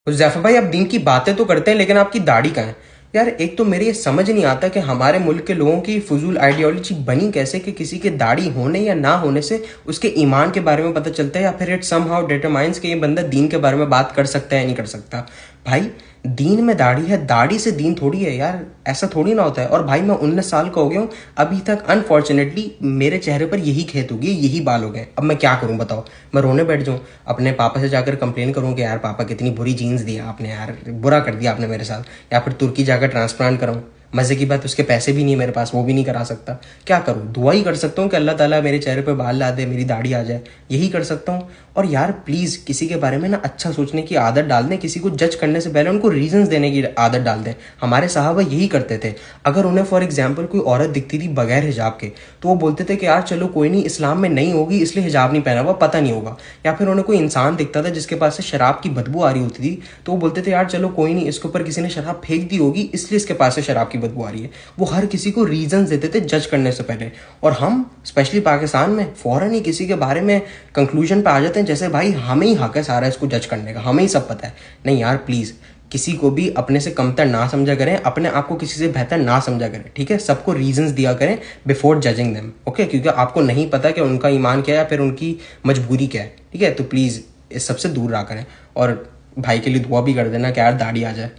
हुज़ैफा भाई, आप दीन की बातें तो करते हैं लेकिन आपकी दाढ़ी कहाँ है? यार एक तो मेरे ये समझ नहीं आता कि हमारे मुल्क के लोगों की फजूल आइडियोलॉजी बनी कैसे कि किसी के दाढ़ी होने या ना होने से उसके ईमान के बारे में पता चलता है, या फिर इट समहाउ डिटरमाइंस कि ये बंदा दीन के बारे में बात कर सकता है या नहीं कर सकता। भाई, दीन में दाढ़ी है, दाढ़ी से दीन थोड़ी है यार, ऐसा थोड़ी ना होता है। और भाई, मैं 19 साल का हो गया हूँ, अभी तक अनफॉर्चुनेटली मेरे चेहरे पर यही खेत हो गई, यही बाल हो गए। अब मैं क्या करूँ बताओ? मैं रोने बैठ जाऊँ, अपने पापा से जाकर कंप्लेन करूँ कि यार पापा कितनी बुरी जीन्स दी आपने, यार बुरा कर दिया आपने मेरे साथ, या फिर तुर्की जाकर ट्रांसप्लांट कराऊँ? मज़े की बात, उसके पैसे भी नहीं मेरे पास, वो भी नहीं करा सकता। क्या करूँ? दुआ ही कर सकता हूँ कि अल्लाह ताला मेरे चेहरे पे बाल ला दे, मेरी दाढ़ी आ जाए, यही कर सकता हूँ। और यार प्लीज़ किसी के बारे में ना अच्छा सोचने की आदत डाल दें, किसी को जज करने से पहले उनको रीजंस देने की आदत डाल दें। हमारे साहबा यही करते थे। अगर उन्हें फॉर एग्जाम्पल कोई औरत दिखती थी बगैर हिजाब के, तो वो बोलते थे कि यार चलो कोई नहीं, इस्लाम में नहीं होगी इसलिए हिजाब नहीं पहना हुआ, पता नहीं होगा। या फिर उन्हें कोई इंसान दिखता था जिसके पास से शराब की बदबू आ रही होती थी, तो वो बोलते थे यार चलो कोई नहीं, इसके ऊपर किसी ने शराब फेंक दी होगी इसलिए इसके पास से शराब की बदबू आ रही है। वो हर किसी को रीजंस देते थे जज करने से पहले। और हम स्पेशली पाकिस्तान में फ़ौरन ही किसी के बारे में कंक्लूजन पे आ जाते हैं जैसे भाई हमें ही हक है सारा इसको जज करने का, हमें ही सब पता है। नहीं यार प्लीज़, किसी को भी अपने से कमतर ना समझा करें, अपने आप को किसी से बेहतर ना समझा करें, ठीक है? सबको रीजंस दिया करें बिफोर जजिंग देम, ओके? क्योंकि आपको नहीं पता कि उनका ईमान क्या है या फिर उनकी मजबूरी क्या है, ठीक है? तो प्लीज़ इस सबसे दूर रहा करें। और भाई के लिए दुआ भी कर देना कि यार दाढ़ी आ जाए।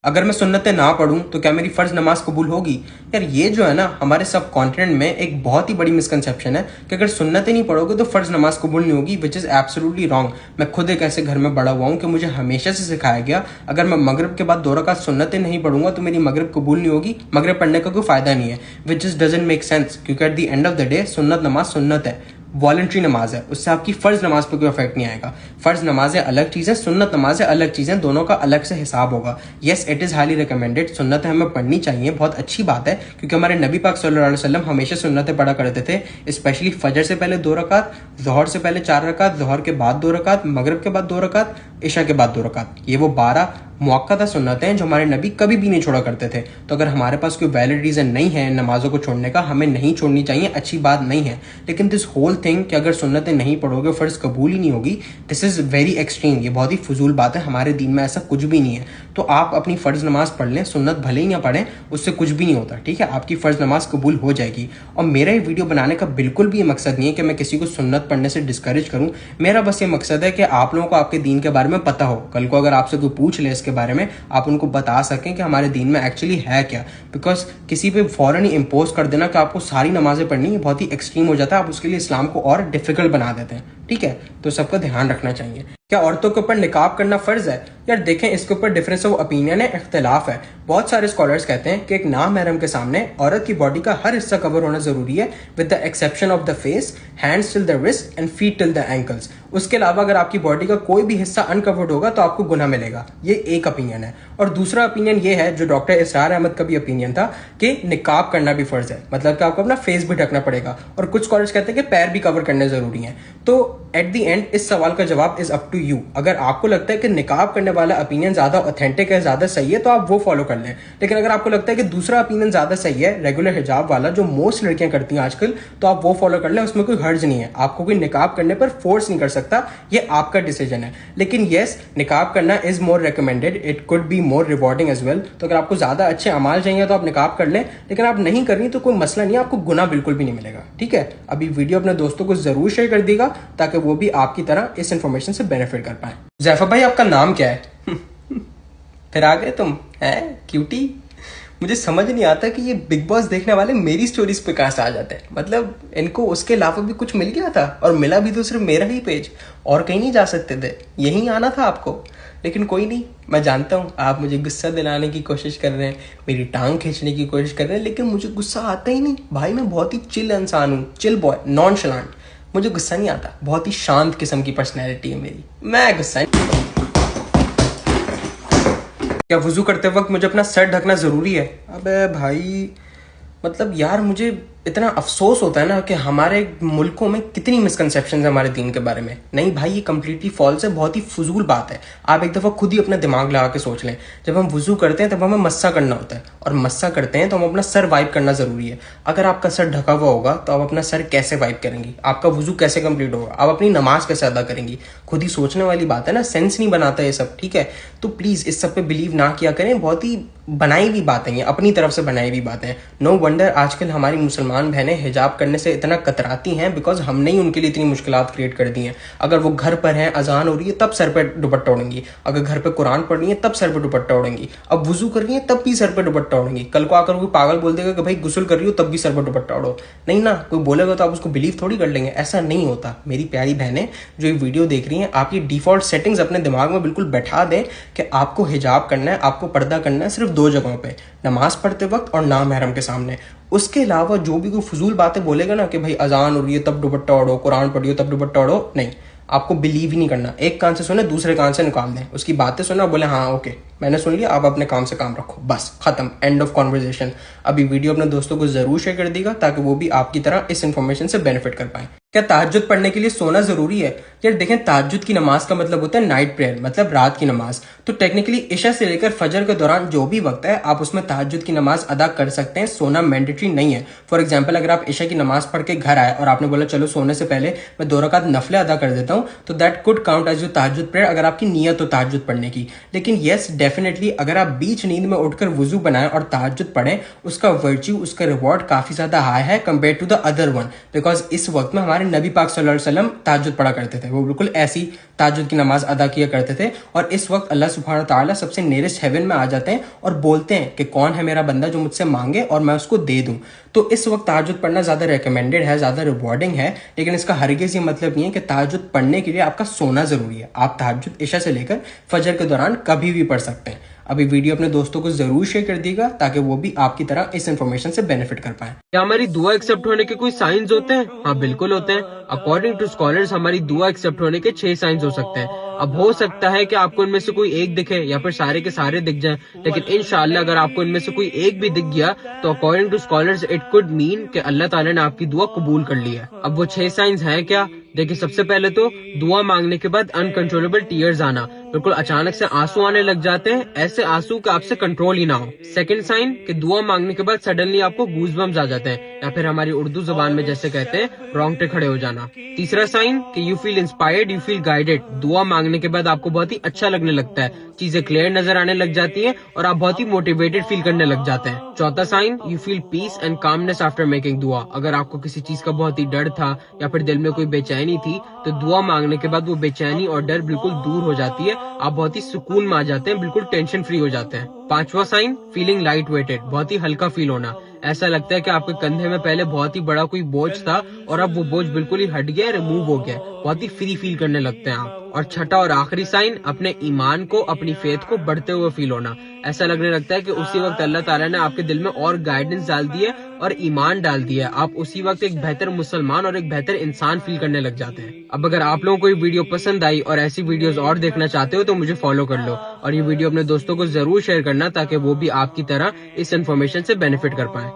अगर मैं सुन्नतें ना पढ़ूं तो क्या मेरी फ़र्ज़ नमाज कबूल होगी? यार ये जो है ना, हमारे सब कॉन्टिनेंट में एक बहुत ही बड़ी मिसकंसेप्शन है कि अगर सुन्नतें नहीं पढ़ोगे तो फ़र्ज़ नमाज कबूल नहीं होगी, विच इज़ एब्सोल्युटली रॉन्ग। मैं खुद एक ऐसे घर में बड़ा हुआ हूँ कि मुझे हमेशा से सिखाया गया अगर मैं मगरिब के बाद 2 रकात सुन्नतें नहीं पढ़ूंगा तो मेरी मगरिब कबूल नहीं होगी, मगरिब पढ़ने का कोई फ़ायदा नहीं है, which is doesn't make sense. क्योंकि at the end of the day सुन्नत नमाज सुन्नत है, वॉलंट्री नमाज है, उससे आपकी फ़र्ज़ नमाज पर कोई इफेक्ट नहीं आएगा। फ़र्ज़ नमाजें अलग चीज़ें, सुन्नत नमाजें अलग चीज़ें, दोनों का अलग से हिसाब होगा। Yes, it is highly recommended, सुन्नतें हमें पढ़नी चाहिए, बहुत अच्छी बात है, क्योंकि हमारे नबी पाक सल्लल्लाहु अलैहि वसल्लम हमेशा सुन्नतें पढ़ा करते थे। स्पेशली फजर से पहले 2 रकात, ज़ोहर से पहले 4 रकात, ज़ोहर के बाद 2 रकात, मगरिब के बाद 2 रकात, इशा के बाद 2 रकात। ये वो 12 मुअक्कदा सुन्नतें हैं जो हमारे नबी कभी भी नहीं छोड़ा करते थे। तो अगर हमारे पास कोई वैलिड रीज़न नहीं है नमाज़ों को छोड़ने का, हमें नहीं छोड़नी चाहिए, अच्छी बात नहीं है। लेकिन दिस होल थिंग कि अगर सुन्नतें नहीं पढ़ोगे फ़र्ज़ कबूल ही नहीं होगी, दिस इज़ वेरी एक्सट्रीम, ये बहुत ही फजूल बात है। हमारे दीन में ऐसा कुछ भी नहीं है। तो आप अपनी फ़र्ज़ नमाज़ पढ़ लें, सुन्नत भले ही ना पढ़ें, उससे कुछ भी नहीं होता, ठीक है? आपकी फ़र्ज़ नमाज़ कबूल हो जाएगी। और मेरा ये वीडियो बनाने का बिल्कुल भी ये मकसद नहीं है कि मैं किसी को सुन्नत पढ़ने से डिस्करेज करूँ। मेरा बस ये मकसद है कि आप लोगों को आपके दीन के बारे में पता हो। कल को अगर आपसे कोई पूछ ले इसके बारे में, आप उनको बता सकें कि हमारे दीन में एक्चुअली है क्या। बिकॉज किसी पे फ़ौरन ही इम्पोज कर देना कि आपको सारी नमाजें पढ़नी है, बहुत ही एक्सट्रीम हो जाता है। आप उसके लिए इस्लाम को और डिफिकल्ट बना देते हैं, ठीक है? तो सबका ध्यान रखना चाहिए। क्या औरतों के ऊपर निकाब करना फ़र्ज़ है? यार देखें, इसके ऊपर डिफरेंस ऑफ ओपिनियन है, इख्तिलाफ है। बहुत सारे स्कॉलर्स कहते हैं कि एक नामहरम के सामने औरत की बॉडी का हर हिस्सा कवर होना ज़रूरी है, with the exception of the face, hands till the wrist and feet till the ankles. उसके अलावा अगर आपकी बॉडी का कोई भी हिस्सा अनकवर्ड होगा तो आपको गुनाह मिलेगा। ये एक ओपिनियन है। और दूसरा ओपिनियन ये है, जो डॉक्टर इसरार अहमद का भी ओपिनियन था, कि निकाब करना भी फ़र्ज़ है, मतलब कि आपको अपना फेस भी ढकना पड़ेगा। और कुछ स्कॉलर्स कहते हैं कि पैर भी कवर करने ज़रूरी हैं। तो एट द एंड इस सवाल का जवाब इज़ अप टू यू। अगर आपको लगता है कि निकाब करने वाला ओपिनियन ज़्यादा ऑथेंटिक है, ज़्यादा सही है, तो आप वो फॉलो कर लें। लेकिन अगर आपको लगता है कि दूसरा ओपिनियन ज़्यादा सही है, रेगुलर हिजाब वाला, जो मोस्ट लड़कियां करती हैं आजकल, तो आप वो फॉलो कर लें, उसमें कोई हर्ज नहीं है। आपको कोई निकाब करने पर फोर्स नहीं कर सकता, ये आपका डिसीजन है। लेकिन येस, निकाब करना is more recommended, it could be more rewarding as well. तो अगर आपको ज़्यादा अच्छे अमाल चाहिए तो आप निकाब कर लें, लेकिन आप नहीं कर रही तो कोई मसला नहीं है, आपको गुनाह बिल्कुल भी नहीं मिलेगा, ठीक है? अभी वीडियो अपने दोस्तों को ज़रूर शेयर कर देगा ताकि वो भी आपकी तरह इस इन्फॉर्मेशन से बेनिफिट कर पाए। ज़ैफा भाई, आपका नाम क्या है? फिर आ गए तुम, हैं क्यूटी? मुझे समझ नहीं आता कि ये बिग बॉस देखने वाले मेरी स्टोरीज पे कहाँ से आ जाते हैं। मतलब इनको उसके अलावा भी कुछ मिल गया था, और मिला भी तो सिर्फ मेरा ही पेज, और कहीं नहीं जा सकते थे, यहीं आना था आपको। लेकिन कोई नहीं, मैं जानता हूँ आप मुझे गुस्सा दिलाने की कोशिश कर रहे हैं, मेरी टांग खींचने की कोशिश कर रहे हैं, लेकिन मुझे गुस्सा आता ही नहीं भाई। मैं बहुत ही चिल इंसान हूँ, चिल बॉय, नॉन शलांट। मुझे गुस्सा नहीं आता, बहुत ही शांत किस्म की पर्सनैलिटी है मेरी, मैं गुस्सा नहीं। क्या वुज़ू करते वक्त मुझे अपना सर ढकना ज़रूरी है? अबे भाई, मतलब यार मुझे इतना अफसोस होता है ना कि हमारे मुल्कों में कितनी मिसकंसेप्शन है हमारे दीन के बारे में। नहीं भाई, ये कम्प्लीटली फॉल्स है, बहुत ही फजूल बात है। आप एक दफ़ा खुद ही अपना दिमाग लगा के सोच लें, जब हम वुजू करते हैं तब हमें मस्सा करना होता है, और मस्सा करते हैं तो हम अपना सर वाइप करना ज़रूरी है। अगर आपका सर ढका हुआ होगा तो आप अपना सर कैसे वाइप करेंगी? आपका वुजू कैसे कंप्लीट होगा? आप अपनी नमाज कैसे अदा करेंगी? खुद ही सोचने वाली बात है ना, सेंस नहीं बनाता ये सब, ठीक है? तो प्लीज़ इस सब पे बिलीव ना किया करें, बहुत ही बनाई हुई बातें हैं, अपनी तरफ से बनाई हुई बातें हैं। नो वंडर आजकल हमारी मुसलमान बहनें हिजाब करने से इतना कतराती हैं, बिकॉज हमने ही उनके लिए इतनी मुश्किलात क्रिएट कर दी हैं। अगर वो घर पर हैं, अजान हो रही है तब सर पे दुपट्टा ओढ़ेंगी, अगर घर पे कुरान पढ़ रही है तब सर पे दुपट्टा ओढ़ेंगी, अब वुजू कर रही है तब भी सर पे दुपट्टा ओढ़ेंगी। कल को आकर कोई पागल बोल देगा कि भाई गुस्ल कर रही हो तब भी सर पे दुपट्टा ओढ़ो, नहीं ना, कोई बोलेगा तो आप उसको बिलीव थोड़ी कर लेंगे। ऐसा नहीं होता। मेरी प्यारी बहनें जो ये वीडियो देख रही हैं, आप ये डिफॉल्ट सेटिंग्स अपने दिमाग में बिल्कुल बैठा दें कि आपको हिजाब करना है, आपको पर्दा करना है सिर्फ 2 जगहों पे, नमाज पढ़ते वक्त और नामहरम के सामने। उसके अलावा जो भी कोई फजूल बातें बोलेगा ना कि भाई अजान हो रही है तब दुपट्टा ओढ़ो, कुरान पढ़ियो तब दुपट्टा ओढ़ो, नहीं, आपको बिलीव ही नहीं करना। एक कान से सुने, दूसरे कान से निकाल दें, उसकी बातें सुना, बोले हाँ ओके मैंने सुन लिया, आप अपने काम से काम रखो, बस खत्म, एंड ऑफ कॉन्वर्जेशन। अभी वीडियो अपने दोस्तों को जरूर शेयर कर दीजिएगा ताकि वो भी आपकी तरह इस इन्फॉर्मेशन से बेनिफिट कर पाए। क्या तहज्जुद पढ़ने के लिए सोना जरूरी है? यार देखें, तहज्जुद की नमाज का मतलब होता है नाइट प्रेयर, मतलब रात की नमाज। तो टेक्निकली इशा से लेकर फजर के दौरान जो भी वक्त है आप उसमें तहज्जुद की नमाज अदा कर सकते हैं, सोना मैंडेटरी नहीं है। फॉर एग्जाम्पल, अगर आप इशा की नमाज पढ़ के घर आए और आपने बोला चलो सोने से पहले मैं 2 रकात नफले अदा कर देता हूँ, तो that could count as your तहज्जुद प्रेयर, अगर आपकी नीयत हो तहज्जुद पढ़ने की। लेकिन येस डेफिनेटली अगर आप बीच नींद में उठकर वुजू बनाएं और तहज्जुद पढ़ें, उसका वर्च्यू, उसका रिवॉर्ड काफी ज्यादा हाई है compare to the other one, because इस वक्त में हमारे नबी पाक सल्लल्लाहु अलैहि वसल्लम तहज्जुद पढ़ा करते थे, वो बिल्कुल ऐसी तहज्जुद की नमाज अदा किया करते थे। और इस वक्त अल्लाह सुब्हानहू तआला सबसे नियरेस्ट हेवन में आ जाते हैं और बोलते हैं कि कौन है मेरा बंदा जो मुझसे मांगे और मैं उसको दे दूं। तो इस वक्त तहज्जुद पढ़ना ज्यादा रिकमेंडेड है, ज्यादा रिवॉर्डिंग है, लेकिन इसका हरगिज ये मतलब नहीं है कि तहज्जुद पढ़ने के लिए आपका सोना जरूरी है। आप तहज्जुद इशा से लेकर फजर के दौरान कभी भी पढ़ सकते हैं। अभी वीडियो अपने दोस्तों को जरूर शेयर कर दीजिएगा ताकि वो भी आपकी तरह इस इन्फॉर्मेशन से बेनिफिट कर पाए। क्या हमारी दुआ एक्सेप्ट होने के कोई साइंस होते हैं? हाँ बिल्कुल होते हैं। अकॉर्डिंग टू स्कॉलर्स हमारी दुआ एक्सेप्ट होने के 6 साइंस हो सकते हैं। अब हो सकता है कि आपको इनमें से कोई एक दिखे या फिर सारे के सारे दिख जाएं, लेकिन इंशाल्लाह अगर आपको इनमें से कोई एक भी दिख गया तो according to scholars it could mean कि अल्लाह ताला ने आपकी दुआ कबूल कर ली है। अब वो 6 साइंस हैं क्या? देखिए, सबसे पहले तो दुआ मांगने के बाद अनकंट्रोलेबल टीयर्स आना, बिल्कुल अचानक से आंसू आने लग जाते हैं, ऐसे आंसू का आपसे कंट्रोल ही ना हो। सेकंड साइन कि दुआ मांगने के बाद सडनली आपको गूज़बम्स आ जाते हैं, या फिर हमारी उर्दू जुबान में जैसे कहते हैं रोंगटे खड़े हो जाना। तीसरा साइन कि you feel inspired, you feel guided, दुआ मांगने के बाद आपको बहुत ही अच्छा लगने लगता है, चीजें क्लियर नजर आने लग जाती है और आप बहुत ही मोटिवेटेड फील करने लग जाते हैं। चौथा sign, you feel peace and calmness after making दुआ, अगर आपको किसी चीज का बहुत ही डर था या फिर दिल में कोई बेचैनी थी तो दुआ मांगने के बाद वो बेचैनी और डर बिल्कुल दूर हो जाती है, आप बहुत ही सुकून में आ जाते हैं, बिल्कुल टेंशन फ्री हो जाते हैं। पांचवा साइन, फीलिंग लाइट वेटेड, बहुत ही हल्का फील होना, ऐसा लगता है कि आपके कंधे में पहले बहुत ही बड़ा कोई बोझ था और अब वो बोझ बिल्कुल ही हट गया, रिमूव हो गया, बहुत ही फ्री फील करने लगते हैं आप। और छठा और आखिरी साइन, अपने ईमान को, अपनी फेथ को बढ़ते हुए फील होना, ऐसा लगने लगता है कि उसी वक्त अल्लाह ताला ने आपके दिल में और गाइडेंस डाल दी है और ईमान डाल दिया है, आप उसी वक्त एक बेहतर मुसलमान और एक बेहतर इंसान फील करने लग जाते हैं। अब अगर आप लोगों को ये वीडियो पसंद आई और ऐसी वीडियोस और देखना चाहते हो तो मुझे फॉलो कर लो और ये वीडियो अपने दोस्तों को जरूर शेयर करना ताकि वो भी आपकी तरह इस इन्फॉर्मेशन से बेनिफिट कर पाए।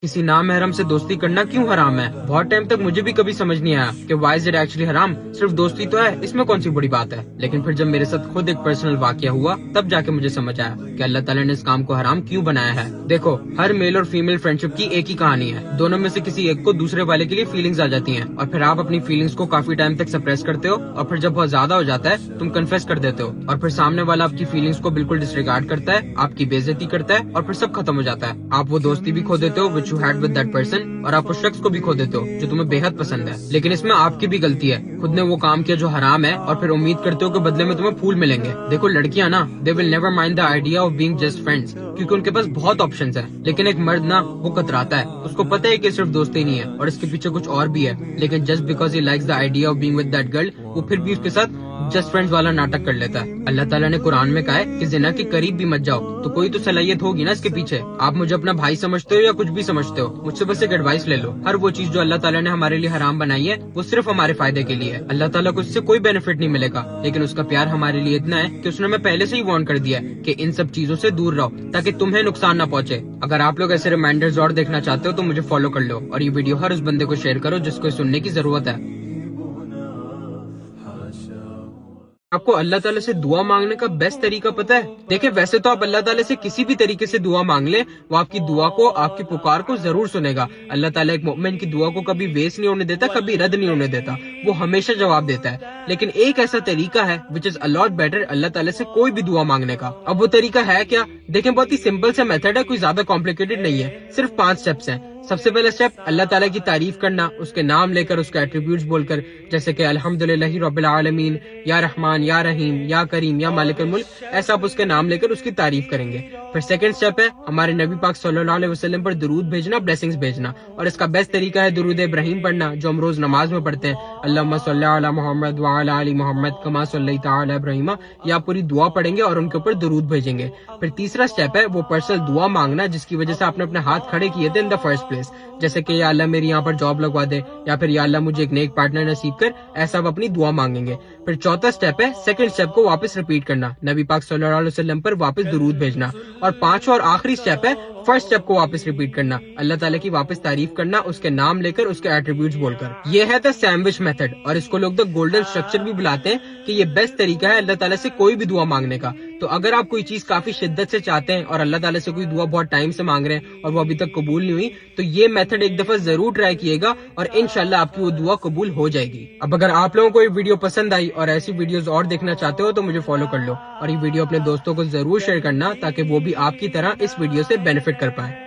किसी नामहरम से दोस्ती करना क्यों हराम है? बहुत टाइम तक मुझे भी कभी समझ नहीं आया कि व्हाई इज इट एक्चुअली हराम, सिर्फ दोस्ती तो है, इसमें कौन सी बड़ी बात है। लेकिन फिर जब मेरे साथ खुद एक पर्सनल वाकया हुआ तब जाके मुझे समझ आया कि अल्लाह ताला ने इस काम को हराम क्यों बनाया है। देखो, हर मेल और फीमेल फ्रेंडशिप की एक ही कहानी है, दोनों में से किसी एक को दूसरे वाले के लिए फीलिंग्स आ जाती हैं और फिर आप अपनी फीलिंग्स को काफी टाइम तक सप्रेस करते हो और फिर जब बहुत ज्यादा हो जाता है तुम कन्फेस कर देते हो और फिर सामने वाला आपकी फीलिंग्स को बिल्कुल डिसरिगार्ड करता है, आपकी बेइज्जती करता है और फिर सब खत्म हो जाता है। आप वो दोस्ती भी खो देते हो which you had with that person और आप उस शख्स को भी खो देते हो जो तुम्हें बेहद पसंद है। लेकिन इसमें आपकी भी गलती है, खुद ने वो काम किया जो हराम है और फिर उम्मीद करते हो कि बदले में तुम्हें फूल मिलेंगे। देखो, लड़कियां ना they will never mind the idea of being just friends, क्योंकि उनके पास बहुत ऑप्शंस है, लेकिन एक मर्द ना वो कतराता है, उसको पता है कि सिर्फ दोस्ती नहीं है और इसके पीछे कुछ और भी है, लेकिन just because he likes the idea of being with that girl वो फिर भी उसके साथ जस्ट फ्रेंड्स वाला नाटक कर लेता है। अल्लाह ताला ने कुरान में कहा है कि जिना के करीब भी मत जाओ, तो कोई तो सलाहियत होगी ना इसके पीछे। आप मुझे अपना भाई समझते हो या कुछ भी समझते हो, मुझसे बस एक एडवाइस ले लो। हर वो चीज जो अल्लाह ताला ने हमारे लिए हराम बनाई है वो सिर्फ हमारे फायदे के लिए है। अल्लाह ताला को इससे कोई बेनिफिट नहीं मिलेगा, लेकिन उसका प्यार हमारे लिए इतना है कि उसने हमें पहले से ही वार्न कर दिया है कि इन सब चीजों से दूर रहो ताकि तुम्हें नुकसान ना पहुंचे। अगर आप लोग ऐसे रिमाइंडर्स और देखना चाहते हो तो मुझे फॉलो कर लो और ये वीडियो हर उस बंदे को शेयर करो जिसको सुनने की जरूरत है। आपको अल्लाह ताला से दुआ मांगने का बेस्ट तरीका पता है? देखिए, वैसे तो आप अल्लाह ताला से किसी भी तरीके से दुआ मांग ले, वो आपकी दुआ को, आपकी पुकार को जरूर सुनेगा। अल्लाह ताला एक मोमिन की दुआ को कभी वेस्ट नहीं होने देता, कभी रद्द नहीं होने देता, वो हमेशा जवाब देता है। लेकिन एक ऐसा तरीका है विच इज अलॉट बेटर अल्लाह ताला से कोई भी दुआ मांगने का। अब वो तरीका है क्या? देखें, बहुत ही सिंपल सा मेथड है, कोई ज्यादा कॉम्प्लिकेटेड नहीं है, सिर्फ 5 स्टेप्स हैं। सबसे पहला स्टेप, अल्लाह ताला की तारीफ करना, उसके नाम लेकर, उसके एट्रीब्यूट्स बोलकर, जैसे कि अल्हम्दुलिल्लाहि रब्बिल आलमीन, या रहमान, या रहीम, या करीम, या मालिकुल मुल्क, ऐसा आप उसके नाम लेकर उसकी तारीफ करेंगे। फिर सेकंड स्टेप है हमारे नबी पाक सल्लल्लाहु अलैहि वसल्लम पर दुरूद भेजना, ब्लेसिंग्स भेजना, और इसका बेस्ट तरीका है दुरूद इब्राहिम पढ़ना, जो हम रोज नमाज में पढ़ते हैं, अल्लाहुम्मा सल्ली अला मुहम्मद व अला आलि मुहम्मद कमा सल्लैता अला इब्राहिम। ये आप पूरी दुआ पढ़ेंगे और उनके ऊपर दुरूद भेजेंगे। फिर तीसरा स्टेप है वो पर्सनल दुआ मांगना जिसकी वजह से आपने अपने हाथ खड़े किए थे इन द फर्स्ट प्लेस, जैसे कि या अल्लाह मेरी यहाँ पर जॉब लगवा दे, या फिर या अल्लाह मुझे एक नेक पार्टनर नसीब कर, ऐसा आप अपनी दुआ मांगेंगे। फिर चौथा स्टेप है सेकंड स्टेप को वापस रिपीट करना, नबी पाक सल्लल्लाहु अलैहि वसल्लम पर वापस दुरूद भेजना। और पांचवा और आखिरी स्टेप है फर्स्ट स्टेप को वापस रिपीट करना, अल्लाह ताला की वापस तारीफ करना, उसके नाम लेकर, उसके एट्रीब्यूट्स बोलकर। ये है द सैंडविच मेथड, और इसको लोग द गोल्डन स्ट्रक्चर भी बुलाते हैं कि ये बेस्ट तरीका है अल्लाह ताला से कोई भी दुआ मांगने का। तो अगर आप कोई चीज काफी शिद्दत से चाहते हैं और अल्लाह ताला से कोई दुआ बहुत टाइम से मांग रहे हैं और वो अभी तक कबूल नहीं हुई, तो ये मेथड एक दफा जरूर ट्राई किएगा और इंशाल्लाह आपकी वो दुआ कबूल हो जाएगी। अब अगर आप लोगों को ये वीडियो पसंद आई और ऐसी वीडियोस और देखना चाहते हो तो मुझे फॉलो कर लो और ये वीडियो अपने दोस्तों को जरूर शेयर करना ताकि वो भी आपकी तरह इस वीडियो से बेनिफिट कर पाए।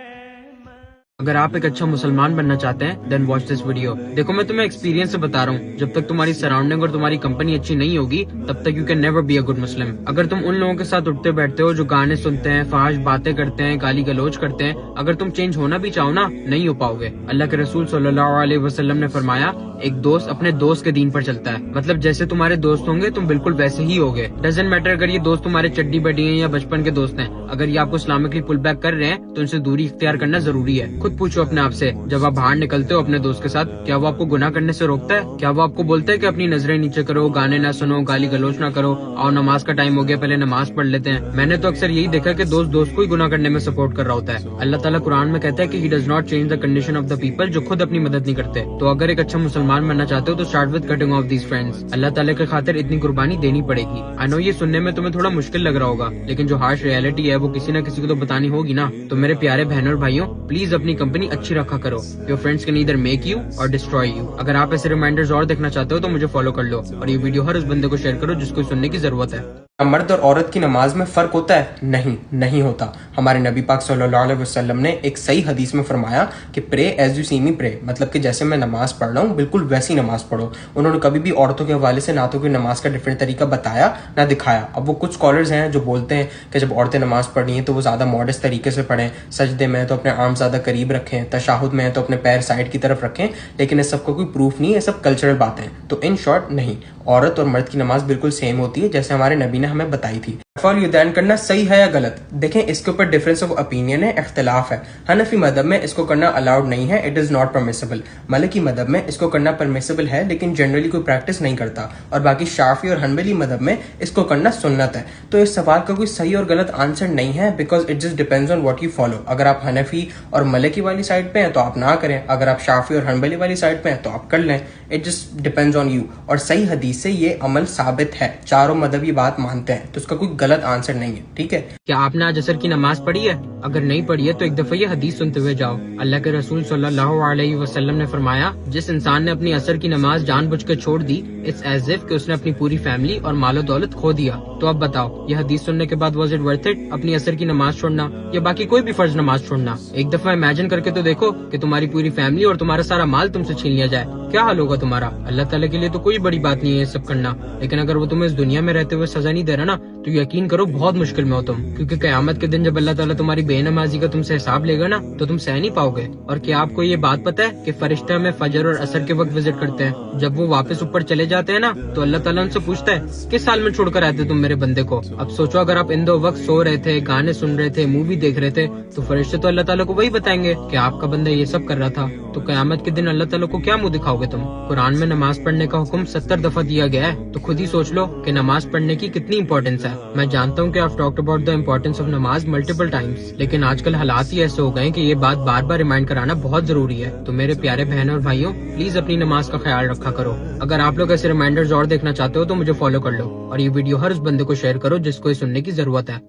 अगर आप एक अच्छा मुसलमान बनना चाहते हैं देन वॉच दिस वीडियो। देखो, मैं तुम्हें एक्सपीरियंस से बता रहा हूँ, जब तक तुम्हारी सराउंडिंग और तुम्हारी कंपनी अच्छी नहीं होगी तब तक you can never be a good Muslim. अगर तुम उन लोगों के साथ उठते बैठते हो जो गाने सुनते हैं, फाहिश बातें करते हैं, गाली गलौज करते हैं, अगर तुम चेंज होना भी चाहो ना, नहीं हो पाओगे। अल्लाह के रसूल सल्लल्लाहु अलैहि वसल्लम ने फरमाया, एक दोस्त अपने दोस्त के दीन पर चलता है, मतलब जैसे तुम्हारे दोस्त होंगे तुम बिल्कुल वैसे ही होगे। डजंट मैटर अगर ये दोस्त तुम्हारे चड्डी बडी हैं या बचपन के दोस्त हैं, अगर ये आपको इस्लामिकली पुल बैक कर रहे हैं तो इनसे दूरी इख्तियार करना जरूरी है। खुद पूछो अपने आप से, जब आप बाहर निकलते हो अपने दोस्त के साथ, क्या वो आपको गुनाह करने से रोकता है? क्या वो आपको बोलता है कि अपनी नजरें नीचे करो, गाने ना सुनो, गाली गलोच ना करो, आओ नमाज का टाइम हो गया पहले नमाज पढ़ लेते हैं? मैंने तो अक्सर यही देखा कि दोस्त दोस्त को ही गुनाह करने में सपोर्ट कर रहा होता है। अल्लाह ताला कुरान में कहता है कि he does not change the condition of the people, जो खुद अपनी मदद नहीं करते। तो अगर एक अच्छा मुसलमान बनना चाहते हो तो start with cutting off these friends. अल्लाह ताला के खातिर इतनी कुर्बानी देनी पड़ेगी। आई नो ये सुनने में तुम्हें थोड़ा मुश्किल लग रहा होगा, लेकिन जो हार्श रियलिटी है वो किसी न किसी को तो बतानी होगी ना। तो मेरे प्यारे बहनों और भाइयों, प्लीज अपनी कंपनी अच्छी रखा करो। Your friends can either make you और डिस्ट्रॉय यू। अगर आप ऐसे रिमाइंडर्स और देखना चाहते हो तो मुझे फॉलो कर लो और ये वीडियो हर उस बंदे को शेयर करो जिसको सुनने की जरूरत है। मर्द और औरत की नमाज में फर्क होता है? नहीं होता। हमारे नबी पाक सल्लल्लाहु अलैहि वसल्लम ने एक सही हदीस में फरमाया कि pray as you see me pray, मतलब कि जैसे मैं नमाज पढ़ रहा हूँ बिल्कुल वैसी नमाज पढ़ो। उन्होंने कभी भी औरतों के हवाले से ना तो कोई नमाज का डिफरेंट तरीका बताया ना दिखाया। अब वो कुछ स्कॉलर्स हैं जो बोलते हैं कि जब औरतें नमाज पढ़ रही हैं तो वो ज्यादा मॉडेस्ट तरीके से पढ़ें, सजदे में तो अपने आर्म ज्यादा करीब रखें, तशाहुद में तो अपने पैर साइड की तरफ रखें, लेकिन इस सबका कोई प्रूफ नहीं है, सब कल्चरल बातें। तो इन शॉर्ट, नहीं, औरत और मर्द की नमाज बिल्कुल सेम होती है जैसे हमारे नबी ने हमें बताई थी। युदैन करना सही है या गलत? देखें, इसके ऊपर डिफरेंस ऑफ ओपिनियन है, इख्तिलाफ है। हनफी मदहब में इसको करना अलाउड नहीं है, इट इज नॉट परमिसिबल। मलिकी मदहब में इसको करना परमिसिबल है लेकिन जनरली कोई प्रैक्टिस नहीं करता, और बाकी शाफी और हनबली मदहब में इसको करना सुन्नत है। तो इस सवाल का कोई सही और गलत आंसर नहीं है, because it just depends on what you follow. अगर आप हनफी और मलिकी वाली साइड पे हैं तो आप ना करें, अगर आप शाफी और हनबली वाली साइड पे हैं तो आप कर लें। It just depends on you. और सही हदीस से ये अमल साबित है, चारों मदहब ये बात मानते हैं, तो उसका कोई गलत आंसर नहीं है। ठीक है? क्या आपने आज असर की नमाज पढ़ी है? अगर नहीं पढ़ी है तो एक दफा ये हदीस सुनते हुए जाओ। अल्लाह के रसूल सल्लल्लाहु अलैहि वसल्लम ने फरमाया, जिस इंसान ने अपनी असर की नमाज जानबूझकर छोड़ दी, इट्स एज इफ कि उसने अपनी पूरी फैमिली और मालो दौलत खो दिया। तो अब बताओ, ये हदीस सुनने के बाद वाज इट वर्थ इट अपनी असर की नमाज छोड़ना या बाकी कोई भी फर्ज नमाज छोड़ना? एक दफा इमेजिन करके तो देखो कि तुम्हारी पूरी फैमिली और तुम्हारा सारा माल तुमसे छीन लिया जाए, क्या हाल होगा तुम्हारा? अल्लाह ताला के लिए तो कोई बड़ी बात नहीं है ये सब करना, लेकिन अगर वो तुम्हें इस दुनिया में रहते हुए सजा नहीं दे रहा ना, तो यकीन करो बहुत मुश्किल में हो तुम, क्योंकि कयामत के दिन जब अल्लाह ताला तुम्हारी बेनमाजी का तुमसे हिसाब लेगा ना, तो तुम सह नहीं पाओगे। और क्या आपको ये बात पता है कि फरिश्ते हमें फजर और असर के वक्त विजिट करते हैं? जब वो वापस ऊपर चले जाते हैं ना, तो अल्लाह ताला उनसे पूछता है, किस साल में छोड़कर आए थे तुम मेरे बंदे को? अब सोचो, अगर आप इन दो वक्त सो रहे थे, गाने सुन रहे थे, मूवी देख रहे थे, तो फरिश्ते तो अल्लाह ताला को वही बताएंगे कि आपका बंदा ये सब कर रहा था। तो कयामत के दिन अल्लाह ताला को क्या मुंह दिखाओगे तुम? कुरान में नमाज पढ़ने का हुक्म 70 दफा दिया गया है, तो खुद ही सोच लो कि नमाज पढ़ने की कितनी इंपॉर्टेंस है। मैं जानता हूँ कि I've talked about the importance of नमाज मल्टीपल टाइम्स, लेकिन आजकल हालात ही ऐसे हो गए कि ये बात बार बार रिमाइंड कराना बहुत जरूरी है। तो मेरे प्यारे बहनों और भाइयों, प्लीज अपनी नमाज का ख्याल रखा करो। अगर आप लोग ऐसे रिमाइंडर्स और देखना चाहते हो तो मुझे फॉलो कर लो, और ये वीडियो हर उस बंदे को शेयर करो जिसको ये सुनने की जरूरत है।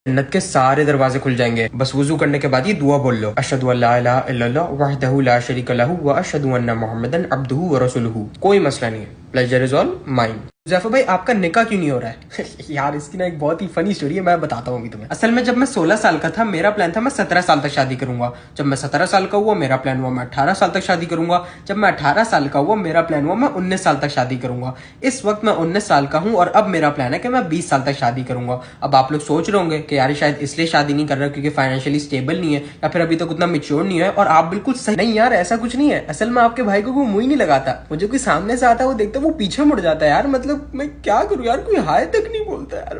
जन्नत के सारे दरवाजे खुल जाएंगे। बस वुजू करने के बाद ये दुआ बोल लो, अशहदु अल्ला इलाहा इल्लल्लाह वहदहु ला शरीका लहू व अशहदु अन्ना मुहम्मदन अब्दुहु व रसूलुहु। कोई मसला नहीं है, pleasure is all mine. Huzaifa भाई, आपका निकाह क्यों नहीं हो रहा है? यार इसकी ना एक बहुत ही फनी स्टोरी है, मैं बताता हूँ अभी तुम्हें। असल में जब मैं 16 साल का था, मेरा प्लान था मैं 17 साल तक शादी करूंगा। जब मैं 17 साल का हुआ, मेरा प्लान हुआ मैं 18 साल तक शादी करूंगा। जब मैं 18 साल का हुआ, मेरा प्लान हुआ मैं 19 साल तक शादी करूंगा। इस वक्त मैं 19 साल का हूँ और अब मेरा प्लान है कि मैं 20 साल तक शादी करूंगा। अब आप लोग सोच रहे होंगे कि यार शायद इसलिए शादी नहीं कर रहा क्योंकि फाइनेंशियली स्टेबल नहीं है या फिर अभी तक उतना मेच्योर नहीं है। और आप बिल्कुल सही, नहीं यार ऐसा कुछ नहीं है। असल में आपके भाई को कोई मुंह ही नहीं लगाता, मुझे कोई सामने से आता है वो देखता वो पीछे मुड़ जाता है। यार मतलब मैं क्या करूं यार, कोई हाय तक नहीं बोलता यार।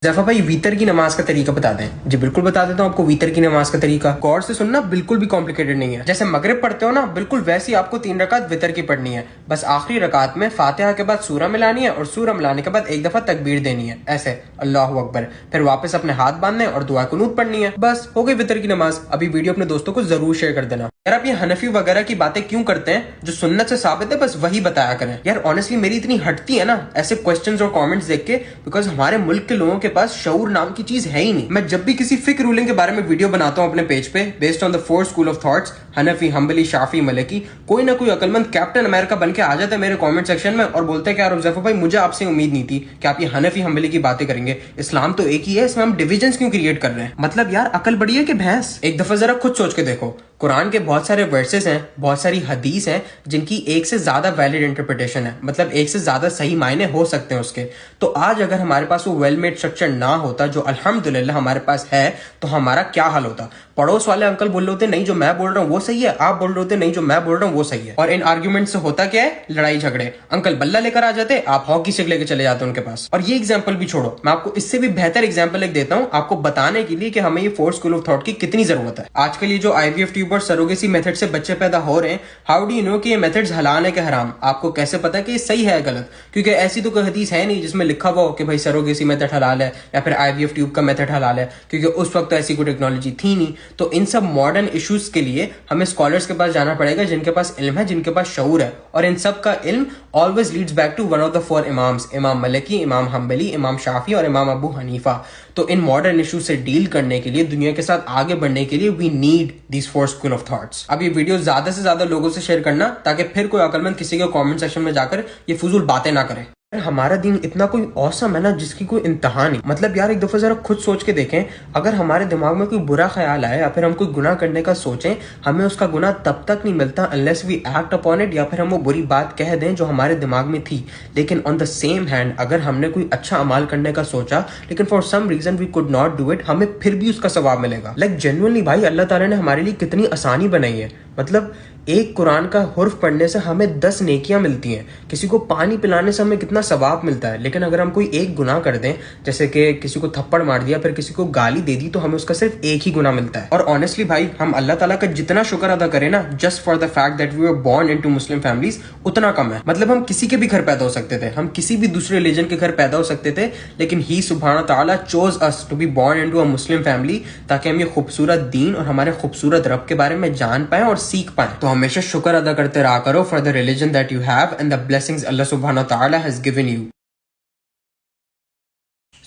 हुज़ैफा भाई, वीतर की नमाज का तरीका बता दें? जी बिल्कुल बता देता हूँ आपको वीतर की नमाज का तरीका। गौर से सुनना, बिल्कुल भी कॉम्प्लिकेटेड नहीं है। जैसे मगरिब पढ़ते हो ना, बिल्कुल वैसे ही आपको 3 रकात वितर की पढ़नी है। बस आखिरी रकात में फातिहा के बाद सूरा मिलानी है और सूरा मिलाने के बाद एक दफा तकबीर देनी है, ऐसे अल्लाहु अकबर। फिर वापस अपने हाथ बांधने और दुआ कुनूत पढ़नी है। बस हो गई वितर की नमाज। अभी वीडियो अपने दोस्तों को जरूर शेयर कर देना। यार आप ये हनफी वगैरह की बातें क्यों करते हैं? जो सुन्नत से साबित है बस वही बताया करें। यार ऑनेस्टली मेरी इतनी हटती है ना ऐसे क्वेश्चंस और कमेंट्स देख के, बिकॉज हमारे मुल्क के लोगों के पास शऊर नाम की चीज है ही नहीं। मैं जब भी किसी फिक्र रूलिंग के बारे में वीडियो बनाता हूं अपने पेज पे, based on the 4 school of thoughts, हनफी, हम्बली, शाफी, मलिकी, कोई ना कोई अकलमंद कैप्टन अमेरिका बन के आ जाता है मेरे कमेंट सेक्शन में और बोलते हैं कि यार हुज़ैफा भाई, मुझे आपसे उम्मीद नहीं थी कि आप ये हनफी हम्बली की बातें करेंगे। इस्लाम तो एक ही है, इसमें हम डिविजन्स क्यों क्रिएट कर रहे हैं? मतलब यार अकल बड़ी है कि भैंस? एक दफा जरा खुद सोच के देखो, कुरान के बहुत सारे वर्सेस हैं, बहुत सारी हदीस हैं जिनकी एक से ज्यादा वैलिड इंटरप्रिटेशन है, मतलब एक से ज्यादा सही मायने हो सकते हैं उसके। तो आज अगर हमारे पास वो वेल मेड स्ट्रक्चर ना होता जो अल्हम्दुलिल्लाह हमारे पास है, तो हमारा क्या हाल होता? पड़ोस वाले अंकल बोल रहे होते नहीं जो मैं बोल रहा हूँ वो सही है, आप बोल रहे होते नहीं जो मैं बोल रहा हूँ वो सही है। और इन आर्ग्यूमेंट से होता क्या है? लड़ाई झगड़े। अंकल बल्ला लेकर आ जाते, आप हॉकी स्टिक लेकर चले जाते उनके पास। और ये एग्जांपल भी छोड़ो, मैं आपको इससे भी बेहतर एग्जांपल एक देता हूँ आपको बताने के लिए कि हमें ये 4 स्कूल ऑफ थॉट की कितनी जरूरत है। आजकल ये जो आईवीएफ ट्यूब और सरोगेसी मेथड से बच्चे पैदा हो रहे हैं, हाउ डू यू नो कि ये मेथड्स हलाल है कि हराम? आपको कैसे पता कि ये सही है गलत? क्योंकि ऐसी तो कोई हदीस है नहीं जिसमें लिखा हुआ हो कि भाई सरोगेसी मेथड हलाल है या फिर आईवीएफ ट्यूब का मेथड हलाल है, क्योंकि उस वक्त तो ऐसी कोई टेक्नोलॉजी थी नहीं। तो इन सब मॉडर्न इश्यूज के लिए हमें स्कॉलर्स के पास जाना पड़ेगा जिनके पास इल्म है, जिनके पास शऊर है। और इन सब का इल्म always leads back to one of the 4 इमाम्स, इमाम मलिकी, इमाम हम्बली, इमाम शाफी और इमाम अबू हनीफा। तो इन मॉडर्न इश्यूज से डील करने के लिए, दुनिया के साथ आगे बढ़ने के लिए, we need these 4 school of thoughts. अब ये वीडियो ज्यादा से ज्यादा लोगों से शेयर करना ताकि फिर कोई अकलमंद किसी के कमेंट सेक्शन में जाकर ये फजूल बातें ना करे। हमारा दीन इतना कोई औसम है ना जिसकी कोई इंतहा नहीं। मतलब यार एक दफा जरा खुद सोच के देखें, अगर हमारे दिमाग में कोई बुरा ख्याल आए या फिर हम कोई गुनाह करने का सोचें, हमें उसका गुनाह तब तक नहीं मिलता unless we act upon it, या फिर हम वो बुरी बात कह दें जो हमारे दिमाग में थी। लेकिन ऑन द सेम हैंड अगर हमने कोई अच्छा अमाल करने का सोचा लेकिन for some reason we could not do it, हमें फिर भी उसका सवाब मिलेगा। लाइक जेन्युइनली भाई, अल्लाह ताला ने हमारे लिए कितनी आसानी बनाई है। मतलब एक कुरान का हुर्फ पढ़ने से हमें 10 नेकियां मिलती हैं, किसी को पानी पिलाने से हमें कितना सवाब मिलता है। लेकिन अगर हम कोई एक गुनाह कर दें, जैसे कि किसी को थप्पड़ मार दिया, फिर किसी को गाली दे दी, तो हमें उसका सिर्फ एक ही गुनाह मिलता है। और ऑनेस्टली भाई, हम अल्लाह ताला का जितना शुक्र अदा करें ना, just for the fact that we were born into Muslim families, उतना कम है। मतलब हम किसी के भी घर पैदा हो सकते थे, हम किसी भी दूसरे रिलीजन के घर पैदा हो सकते थे, लेकिन ही सुब्हाना ताला chose us to be born into a Muslim family, ताकि हम ये खूबसूरत दीन और हमारे खूबसूरत रब के बारे में जान पाएं और सीख पाएं। तो हमेशा शुक्र अदा करते रहा करो for the religion that you have and the blessings अल्लाह सुब्हाना ताला हैज गिवन यू।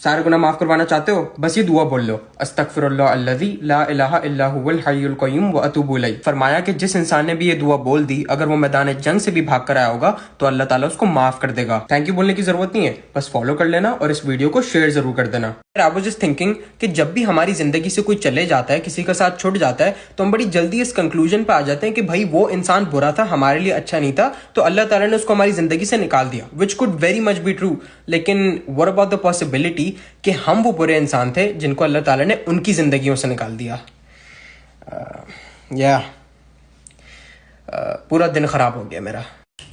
सारे गुनाह माफ करवाना चाहते हो, बस ये दुआ बोल लो, अस्तगफिरुल्लाह अल्लज़ी ला इलाहा इल्ला हुवल हय्युल क़य्यूम व अतूबु इलैह। फरमाया कि जिस इंसान ने भी ये दुआ बोल दी, अगर वो मैदान जंग से भी भाग कर आया होगा तो अल्लाह ताला उसको माफ कर देगा। थैंक यू बोलने की जरूरत नहीं है, बस फॉलो कर लेना और इस वीडियो को शेयर जरूर कर देना। आई वाज जस्ट थिंकिंग कि जब भी हमारी जिंदगी से कोई चले जाता है, किसी का साथ छूट जाता है, तो हम बड़ी जल्दी इस कंक्लूजन पे आ जाते हैं कि भाई वो इंसान बुरा था, हमारे लिए अच्छा नहीं था, तो अल्लाह ताला ने उसको हमारी जिंदगी से निकाल दिया, which could very much be true. लेकिन व्हाट अबाउट द पॉसिबिलिटी कि हम वो बुरे इंसान थे जिनको अल्लाह ताला ने उनकी जिंदगियों से निकाल दिया। पूरा दिन खराब हो गया मेरा।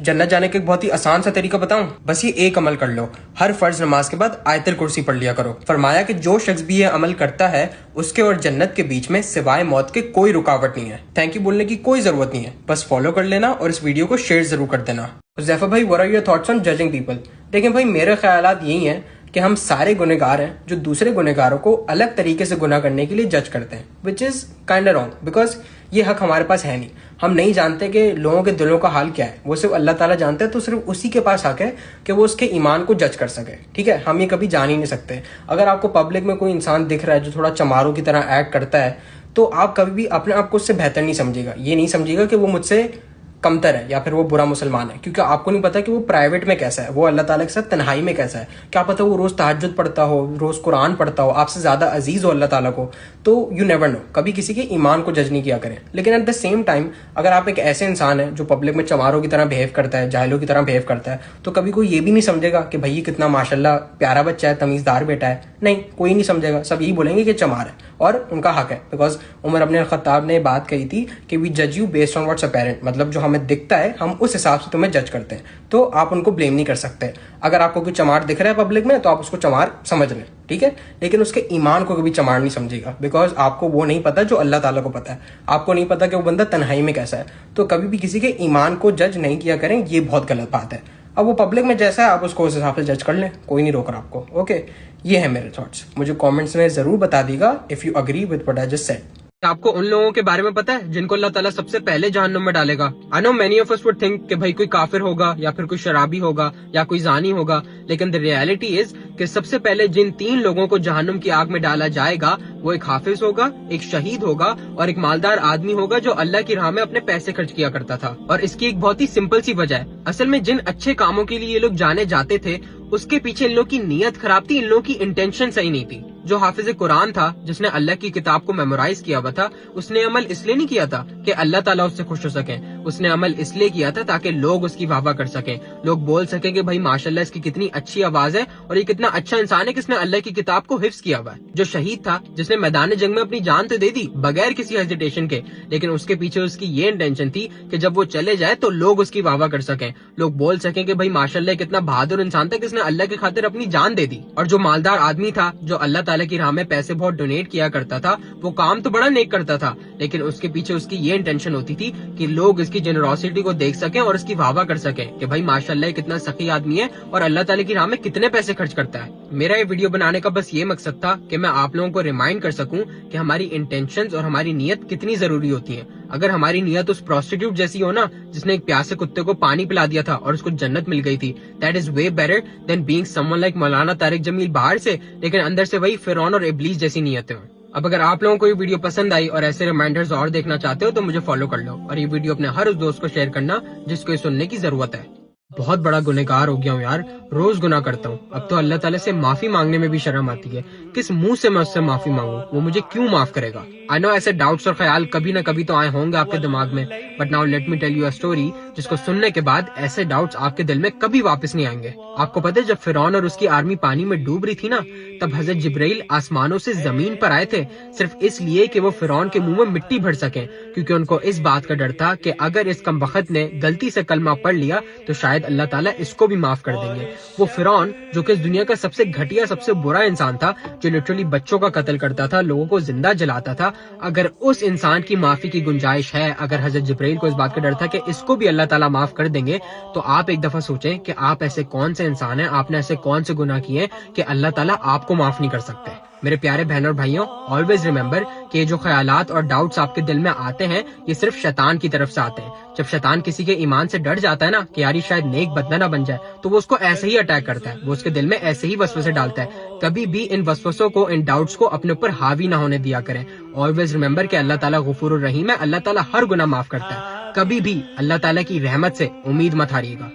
जन्नत जाने का एक बहुत ही आसान सा तरीका बताऊं, बस ये एक अमल कर लो, हर फर्ज नमाज के बाद आयतल कुर्सी पढ़ लिया करो। फरमाया कि जो शख्स भी ये अमल करता है उसके और जन्नत के बीच में सिवाय मौत के कोई रुकावट नहीं है। थैंक यू बोलने की कोई जरूरत नहीं है, बस फॉलो कर लेना और इस वीडियो को शेयर जरूर कर देना। ज़ैफर भाई, what are your thoughts on judging people? लेकिन भाई मेरे ख्यालात यही हैं कि हम सारे गुनहगार हैं जो दूसरे गुनहगारों को अलग तरीके से गुनाह करने के लिए जज करते हैं, which is kind of wrong, because ये हक हमारे पास है नहीं। हम नहीं जानते कि लोगों के दिलों का हाल क्या है, वो सिर्फ अल्लाह ताला जानते हैं, तो सिर्फ उसी के पास हक है कि वो उसके ईमान को जज कर सके। ठीक है, हम ये कभी जान ही नहीं सकते। अगर आपको पब्लिक में कोई इंसान दिख रहा है जो थोड़ा चमारों की तरह एक्ट करता है, तो आप कभी भी अपने आप को उससे बेहतर नहीं समझिएगा। ये नहीं समझिएगा कि वो मुझसे कमतर है या फिर वो बुरा मुसलमान है, क्योंकि आपको नहीं पता कि वो प्राइवेट में कैसा है, वो अल्लाह ताला के साथ तन्हाई में कैसा है। क्या पता वो रोज तहज्जुद पढ़ता हो, रोज कुरान पढ़ता हो, आपसे ज्यादा अजीज हो अल्लाह ताला को, तो यू नेवर नो। कभी किसी के ईमान को जज नहीं किया करें। लेकिन एट द सेम टाइम अगर आप एक ऐसे इंसान है जो पब्लिक में चमारों की तरह बिहेव करता है, जाहिलों की तरह बिहेव करता है, तो कभी कोई ये भी नहीं समझेगा कि भाई कितना माशाल्लाह प्यारा बच्चा है, तमीजदार बेटा है। नहीं, कोई नहीं समझेगा, सब यही बोलेंगे कि चमार है, और उनका हक है। बिकॉज उमर इब्न खत्ताब ने बात कही थी कि वी जज you based on what's apparent, मतलब जो हमें दिखता है हम उस हिसाब से तुम्हें जज करते हैं, तो आप उनको ब्लेम नहीं कर सकते। अगर आपको कोई चमार दिख रहा है पब्लिक में तो आप उसको चमार समझ लें, ठीक है, लेकिन उसके ईमान को कभी चमार नहीं समझिएगा, बिकॉज आपको वो नहीं पता जो अल्लाह ताला को पता है। आपको नहीं पता कि वो बंदा तन्हाई में कैसा है, तो कभी भी किसी के ईमान को जज नहीं किया करें, ये बहुत गलत बात है। अब वो पब्लिक में जैसा है आप उसको उस हिसाब से जज कर लें, कोई नहीं रोक रहा आपको। ओके, ये है मेरे थॉट्स, मुझे कमेंट्स में जरूर बता दीजिएगा if you agree with what I just said. आपको उन लोगों के बारे में पता है जिनको अल्लाह ताला सबसे पहले जहन्नुम में डालेगा? I know many of us would think कि भाई कोई काफिर होगा या फिर कोई शराबी होगा या कोई जानी होगा, लेकिन द रियलिटी इज कि सबसे पहले जिन 3 लोगों को जहन्नुम की आग में डाला जाएगा वो एक हाफिज होगा, एक शहीद होगा और एक मालदार आदमी होगा जो अल्लाह की राह में अपने पैसे खर्च किया करता था। और इसकी एक बहुत ही सिंपल सी वजह है, असल में जिन अच्छे कामों के लिए ये लोग जाने जाते थे उसके पीछे इन लोगों की नीयत खराब थी, इन लोगों की इंटेंशन सही नहीं थी। जो हाफिज कुरान था, जिसने अल्लाह की किताब को मेमोराइज किया हुआ था, उसने अमल इसलिए नहीं किया था कि अल्लाह ताला उससे खुश हो सके, उसने अमल इसलिए किया था ताकि लोग उसकी वाहवाह कर सकें, लोग बोल सके कि भाई माशाल्लाह इसकी कितनी अच्छी आवाज है और ये कितना अच्छा इंसान है किसने अल्लाह की किताब को हिफ्ज किया हुआ है। जो शहीद था, जिसने मैदान जंग में अपनी जान तो दे दी बगैर किसी हेजिटेशन के, लेकिन उसके पीछे उसकी ये इंटेंशन थी कि जब वो चले जाए तो लोग उसकी वाहवाह कर सकें, लोग बोल सकें कि भाई माशाल्लाह कितना बहादुर इंसान था किसने अल्लाह की खातिर अपनी जान दे दी। और जो मालदार आदमी था, जो अल्लाह ताला की राह में पैसे बहुत डोनेट किया करता था, वो काम तो बड़ा नेक करता था, लेकिन उसके पीछे उसकी ये इंटेंशन होती थी कि लोग इसकी जेनरोसिटी को देख सकें और इसकी वाहवाह कर सकें कि भाई माशाल्लाह कितना सखी आदमी है और अल्लाह ताला की राह में कितने पैसे खर्च करता है। मेरा ये वीडियो बनाने का बस ये मकसद था कि मैं आप लोगों को रिमाइंड कर सकूं कि हमारी इंटेंशंस और हमारी नीयत कितनी जरूरी होती है। अगर हमारी नीयत उस प्रोस्टिट्यूट जैसी हो ना, जिसने एक प्यासे कुत्ते को पानी पिला दिया था और उसको जन्नत मिल गई थी, that is way better than being someone like मौलाना तारिक जमील बाहर से, लेकिन अंदर से वही फिरौन और इब्लीस जैसी नीयतें हो। अब अगर आप लोगों को ये वीडियो पसंद आई और ऐसे रिमाइंडर्स और देखना चाहते हो तो मुझे फॉलो कर लो और ये वीडियो अपने हर उस दोस्त को शेयर करना जिसको ये सुनने की जरूरत है। बहुत बड़ा गुनहगार हो गया हूँ यार, रोज गुनाह करता हूँ। अब तो अल्लाह ताला से माफी मांगने में भी शर्म आती है। किस मुंह से मैं उससे माफी मांगू, वो मुझे क्यों माफ करेगा? आई नो ऐसे डाउट्स और ख्याल कभी ना कभी तो आए होंगे आपके दिमाग में, but now let me tell you a story जिसको सुनने के बाद ऐसे डाउट्स आपके दिल में कभी वापस नहीं आएंगे। आपको पता है जब फिरौन और उसकी आर्मी पानी में डूब रही थी ना, तब हजरत जिब्राइल आसमानों से जमीन पर आए थे सिर्फ इसलिए कि वो फिरौन के मुंह में मिट्टी भर सकें, क्योंकि उनको इस बात का डर था कि अगर इस कमबख्त ने गलती से कलमा पढ़ लिया तो शायद अल्लाह ताला इसको भी माफ कर देंगे। वो फिरौन जो कि इस दुनिया का सबसे घटिया सबसे बुरा इंसान था, जो लिटरली बच्चों का कत्ल करता था, लोगों को जिंदा जलाता था, अगर उस इंसान की माफी की गुंजाइश है, अगर हजरत जिब्राइल को इस बात का डर था कि इसको भी अल्लाह ताला माफ कर देंगे, तो आप एक दफा सोचें कि आप ऐसे कौन से इंसान हैं, आपने ऐसे कौन से गुनाह किए कि अल्लाह ताला आपको माफ नहीं कर सकते। मेरे प्यारे बहनों और भाइयों, ऑलवेज रिमेंबर कि ये जो ख्यालात और डाउट्स आपके दिल में आते हैं, ये सिर्फ शैतान की तरफ से आते हैं। जब शैतान किसी के ईमान से डर जाता है ना कि यार ये शायद नेक बंदा ना बन जाए, तो वो उसको ऐसे ही अटैक करता है, वो उसके दिल में ऐसे ही वसवसे डालता है। कभी भी इन वसवसों को, इन डाउट्स को अपने ऊपर हावी ना होने दिया करें। ऑलवेज रिमेंबर कि अल्लाह ताला गफूरुर रहीम है, अल्लाह ताला हर गुनाह माफ करता है। कभी भी अल्लाह ताला की रहमत से उम्मीद मत हारिएगा।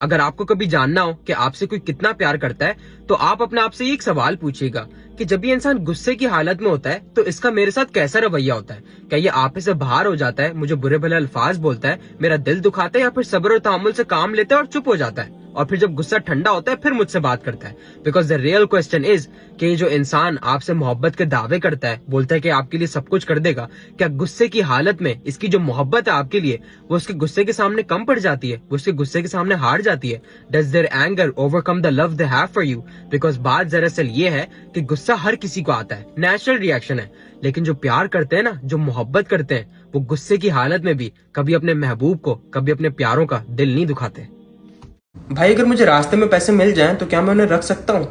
अगर आपको कभी जानना हो कि आपसे कोई कितना प्यार करता है, तो आप अपने आप से एक सवाल पूछिएगा कि जब ये इंसान गुस्से की हालत में होता है तो इसका मेरे साथ कैसा रवैया होता है। क्या ये आप से बाहर हो जाता है, मुझे बुरे भले अल्फाज बोलता है, मेरा दिल दुखाता है, या फिर सब्र और तहम्मुल से काम लेता है और चुप हो जाता है, और फिर जब गुस्सा ठंडा होता है फिर मुझसे बात करता है। Because the real question is कि ये जो इंसान आपसे मोहब्बत के दावे करता है, बोलता है कि आपके लिए सब कुछ कर देगा, क्या गुस्से की हालत में इसकी जो मोहब्बत है आपके लिए, वो उसके गुस्से के सामने कम पड़ जाती है, वो उसके गुस्से के सामने हार जाती है? Does their anger overcome the love they have for you? Because बात दरअसल ये है कि गुस्सा हर किसी को आता है, नेचुरल रिएक्शन है, लेकिन जो प्यार करते हैं ना, जो मोहब्बत करते हैं, वो गुस्से की हालत में भी कभी अपने महबूब को, कभी अपने प्यारों का दिल नहीं दुखाते। भाई अगर मुझे रास्ते में पैसे मिल जाएं तो क्या मैं उन्हें रख सकता हूँ?